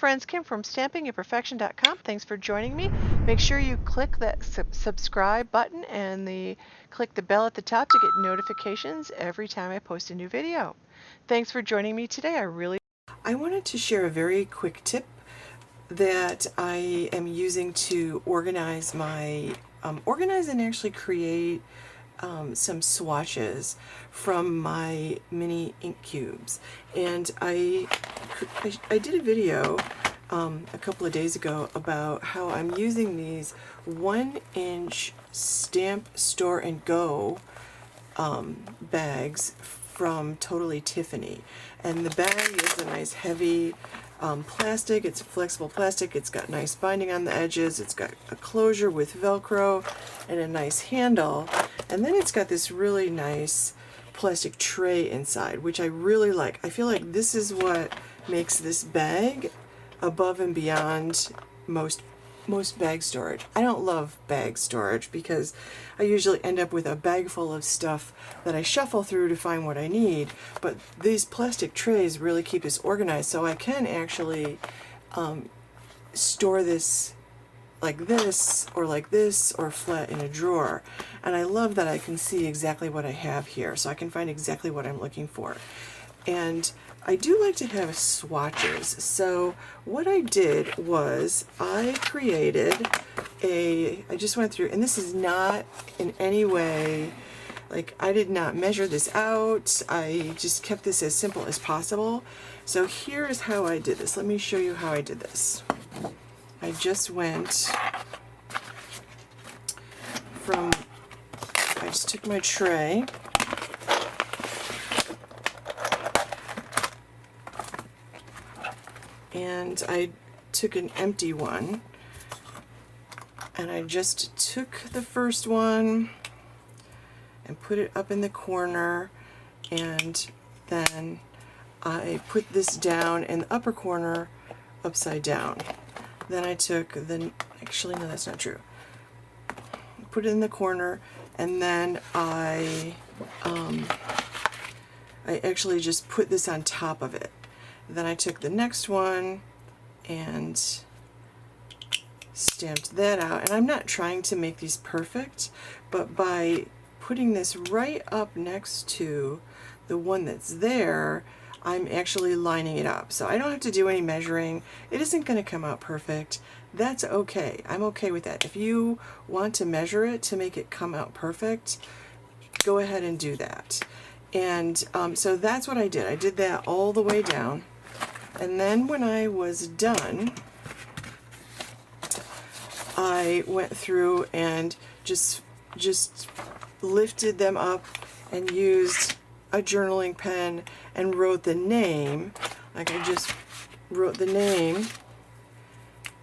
friends, Kim from stampingandperfection.com. Thanks for joining me. Make sure you click that subscribe button and click the bell at the top to get notifications every time I post a new video. Thanks for joining me today. I wanted to share a very quick tip that I am using to organize my organize and actually create some swatches from my mini ink cubes. And I did a video a couple of days ago about how I'm using these 1-inch stamp store and go bags from Totally Tiffany. And the bag is a nice heavy plastic. It's flexible plastic. It's got nice binding on the edges. It's got a closure with Velcro and a nice handle. And then it's got this really nice plastic tray inside, which I really like. I feel like this is what makes this bag above and beyond most bag storage. I don't love bag storage because I usually end up with a bag full of stuff that I shuffle through to find what I need, but these plastic trays really keep this organized, so I can actually store this like this or flat in a drawer. And I love that I can see exactly what I have here, so I can find exactly what I'm looking for. And I do like to have swatches. So what I did was I just went through, and this is not in any way, like, I did not measure this out. I just kept this as simple as possible. So here's how I did this. Let me show you how I did this. I just took my tray, and I took an empty one, and I just took the first one and put it up in the corner, and then I put this down in the upper corner upside down. Then I took actually no, that's not true. Put it in the corner, and then I actually just put this on top of it. Then I took the next one and stamped that out. And I'm not trying to make these perfect, but by putting this right up next to the one that's there, I'm actually lining it up. So I don't have to do any measuring. It isn't going to come out perfect. That's okay. I'm okay with that. If you want to measure it to make it come out perfect, go ahead and do that. And so that's what I did. I did that all the way down. And then when I was done, I went through and just lifted them up and used a journaling pen and wrote the name. Like, I just wrote the name.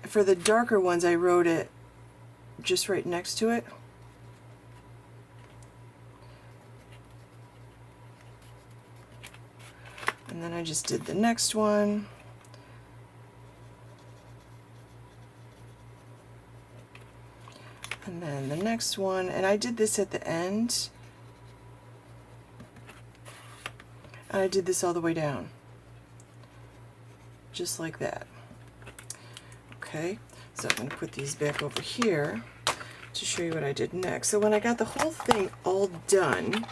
For the darker ones, I wrote it just right next to it. And then I just did the next one. And then the next one, and I did this at the end. And I did this all the way down. Just like that. Okay, so I'm going to put these back over here to show you what I did next. So when I got the whole thing all done,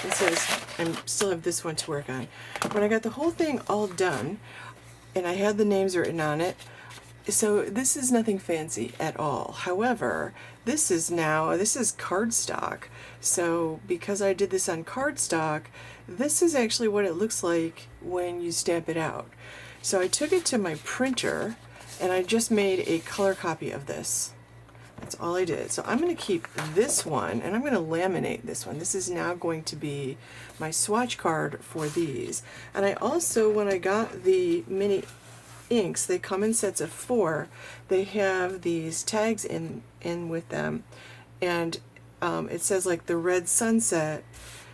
it says, I still have this one to work on. When I got the whole thing all done, and I had the names written on it, so this is nothing fancy at all. However, this is cardstock. So because I did this on cardstock, this is actually what it looks like when you stamp it out. So I took it to my printer and I just made a color copy of this. That's all I did. So I'm going to keep this one and I'm going to laminate this one. This is now going to be my swatch card for these. And I also, when I got the mini inks, they come in sets of 4. They have these tags in with them, and it says like the red sunset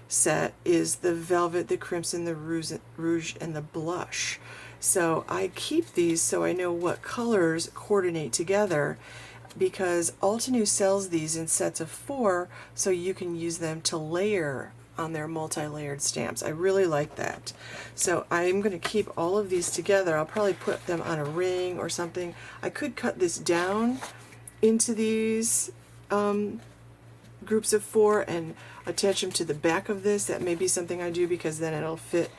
set is the velvet, the crimson, the rouge, and the blush. So I keep these so I know what colors coordinate together, because Altenew sells these in sets of 4 so you can use them to layer on their multi-layered stamps. I really like that. So I'm going to keep all of these together. I'll probably put them on a ring or something. I could cut this down into these groups of 4 and attach them to the back of this. That may be something I do because then it'll fit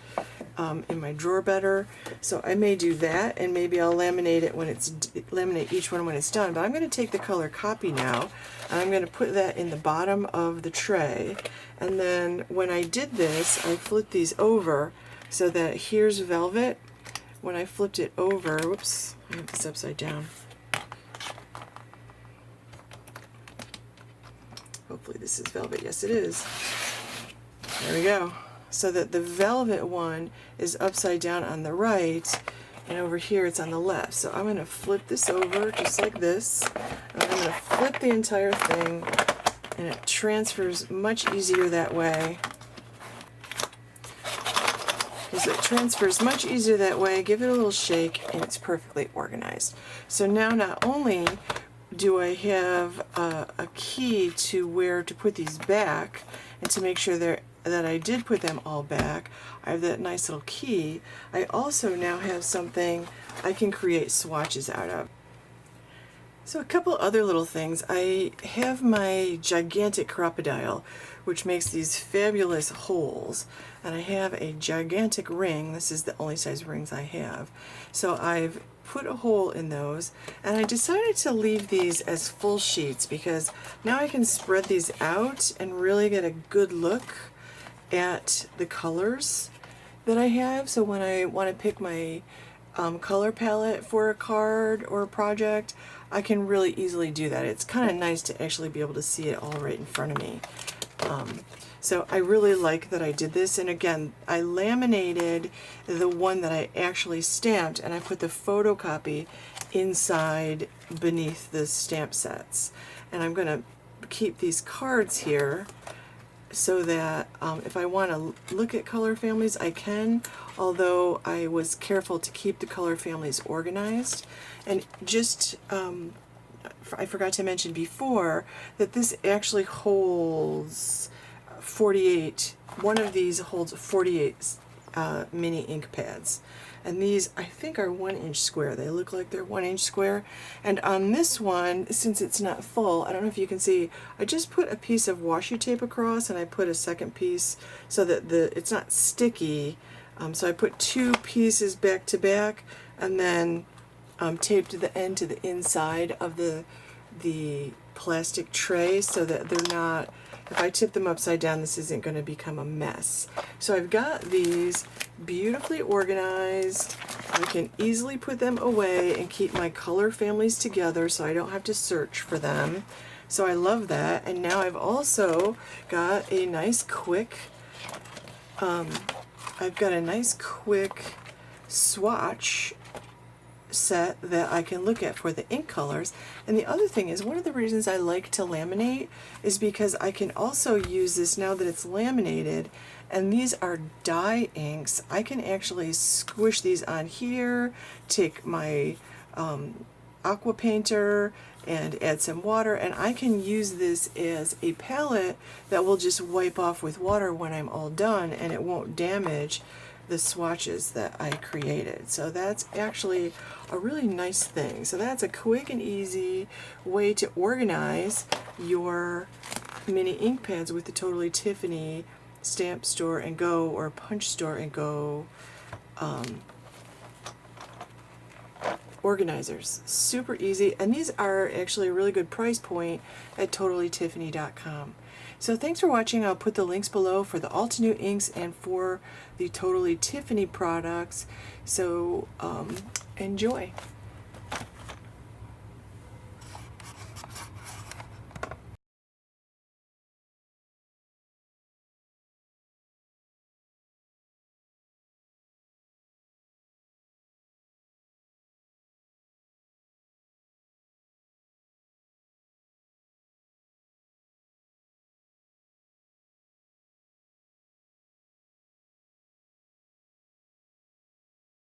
in my drawer better. So I may do that, and maybe I'll laminate it when it's laminate each one when it's done. But I'm going to take the color copy now, and I'm going to put that in the bottom of the tray. And then when I did this, I flipped these over so that here's velvet. When I flipped it over, whoops, I have this upside down. Hopefully this is velvet. Yes, it is. There we go. So that the velvet one is upside down on the right, and over here it's on the left. So I'm going to flip this over just like this, and I'm going to flip the entire thing, and it transfers much easier that way. Because it transfers much easier that way. Give it a little shake, and it's perfectly organized. So now not only do I have a key to where to put these back, and to make sure that I did put them all back, I have that nice little key. I also now have something I can create swatches out of. So a couple other little things. I have my gigantic crocodile, which makes these fabulous holes, and I have a gigantic ring. This is the only size rings I have. So I've put a hole in those, and I decided to leave these as full sheets because now I can spread these out and really get a good look at the colors that I have. So when I want to pick my color palette for a card or a project, I can really easily do that. It's kind of nice to actually be able to see it all right in front of me. So I really like that I did this, and again, I laminated the one that I actually stamped, and I put the photocopy inside beneath the stamp sets. And I'm going to keep these cards here so that if I want to look at color families, I can, although I was careful to keep the color families organized. And just, I forgot to mention before that this actually holds 48, one of these holds 48 mini ink pads. And these, I think, are 1 inch square. They look like they're 1 inch square. And on this one, since it's not full, I don't know if you can see, I just put a piece of washi tape across, and I put a second piece so that it's not sticky. So I put 2 pieces back to back, and then taped the end to the inside of the plastic tray so that they're not, if I tip them upside down, this isn't going to become a mess. So I've got these beautifully organized. I can easily put them away and keep my color families together so I don't have to search for them. So I love that. And now I've also got a nice quick, swatch set that I can look at for the ink colors. And the other thing is, one of the reasons I like to laminate is because I can also use this now that it's laminated, and these are dye inks. I can actually squish these on here, take my aqua painter and add some water, and I can use this as a palette that will just wipe off with water when I'm all done, and it won't damage the swatches that I created. So that's actually a really nice thing. So that's a quick and easy way to organize your mini ink pads with the Totally Tiffany Stamp Store and Go or Punch Store and Go organizers. Super easy, and these are actually a really good price point at totallytiffany.com. So thanks for watching. I'll put the links below for the Altenew inks and for the Totally Tiffany products. So enjoy.